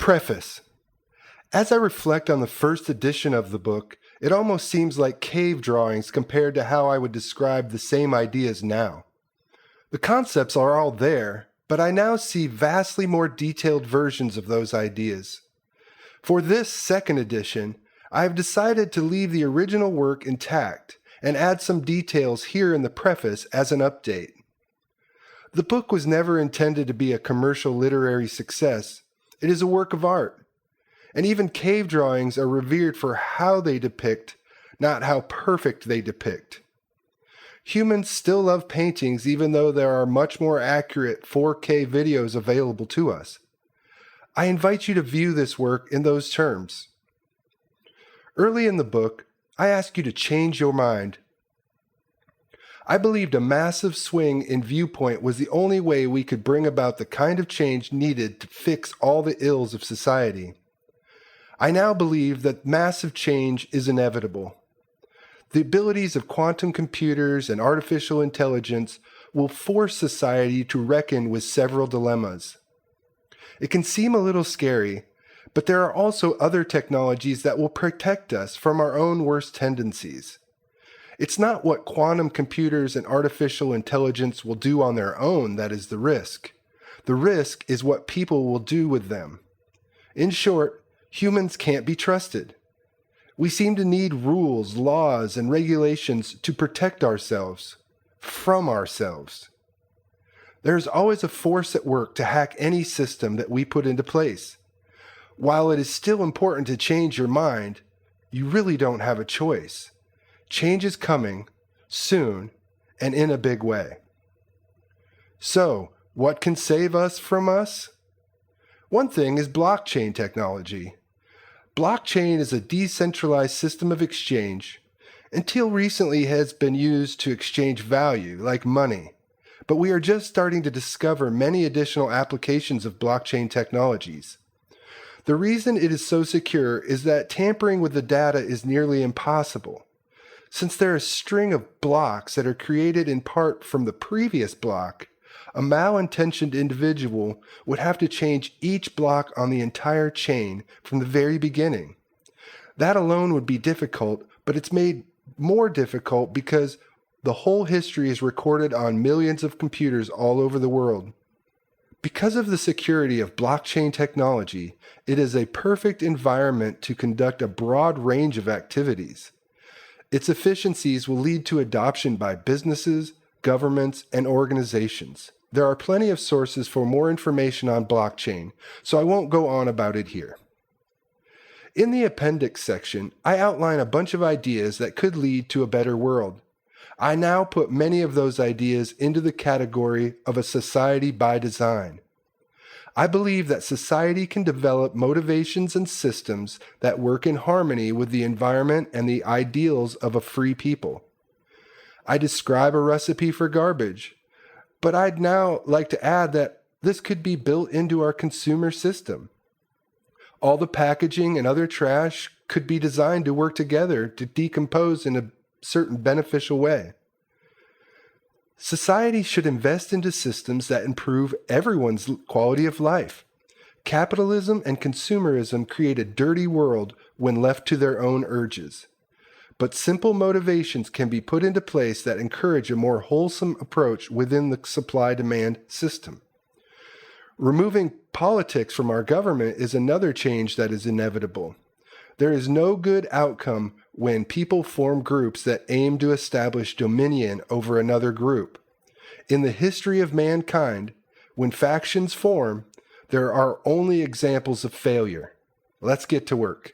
Preface. As I reflect on the first edition of the book, it almost seems like cave drawings compared to how I would describe the same ideas now. The concepts are all there, but I now see vastly more detailed versions of those ideas. For this second edition, I have decided to leave the original work intact and add some details here in the preface as an update. The book was never intended to be a commercial literary success. It is a work of art. And even cave drawings are revered for how they depict, not how perfect they depict. Humans still love paintings even though there are much more accurate 4K videos available to us. I invite you to view this work in those terms. Early in the book, I ask you to change your mind. I believed a massive swing in viewpoint was the only way we could bring about the kind of change needed to fix all the ills of society. I now believe that massive change is inevitable. The abilities of quantum computers and artificial intelligence will force society to reckon with several dilemmas. It can seem a little scary, but there are also other technologies that will protect us from our own worst tendencies. It's not what quantum computers and artificial intelligence will do on their own that is the risk. The risk is what people will do with them. In short, humans can't be trusted. We seem to need rules, laws, and regulations to protect ourselves from ourselves. There's always a force at work to hack any system that we put into place. While it is still important to change your mind, you really don't have a choice. Change is coming, soon, and in a big way. So, what can save us from us? One thing is blockchain technology. Blockchain is a decentralized system of exchange. Until recently has been used to exchange value, like money. But we are just starting to discover many additional applications of blockchain technologies. The reason it is so secure is that tampering with the data is nearly impossible. Since there are a string of blocks that are created in part from the previous block, a malintentioned individual would have to change each block on the entire chain from the very beginning. That alone would be difficult, but it's made more difficult because the whole history is recorded on millions of computers all over the world. Because of the security of blockchain technology, it is a perfect environment to conduct a broad range of activities. Its efficiencies will lead to adoption by businesses, governments, and organizations. There are plenty of sources for more information on blockchain, so I won't go on about it here. In the appendix section, I outline a bunch of ideas that could lead to a better world. I now put many of those ideas into the category of a society by design. I believe that society can develop motivations and systems that work in harmony with the environment and the ideals of a free people. I describe a recipe for garbage, but I'd now like to add that this could be built into our consumer system. All the packaging and other trash could be designed to work together to decompose in a certain beneficial way. Society should invest into systems that improve everyone's quality of life. Capitalism and consumerism create a dirty world when left to their own urges. But simple motivations can be put into place that encourage a more wholesome approach within the supply-demand system. Removing politics from our government is another change that is inevitable. There is no good outcome when people form groups that aim to establish dominion over another group. In the history of mankind, when factions form, there are only examples of failure. Let's get to work.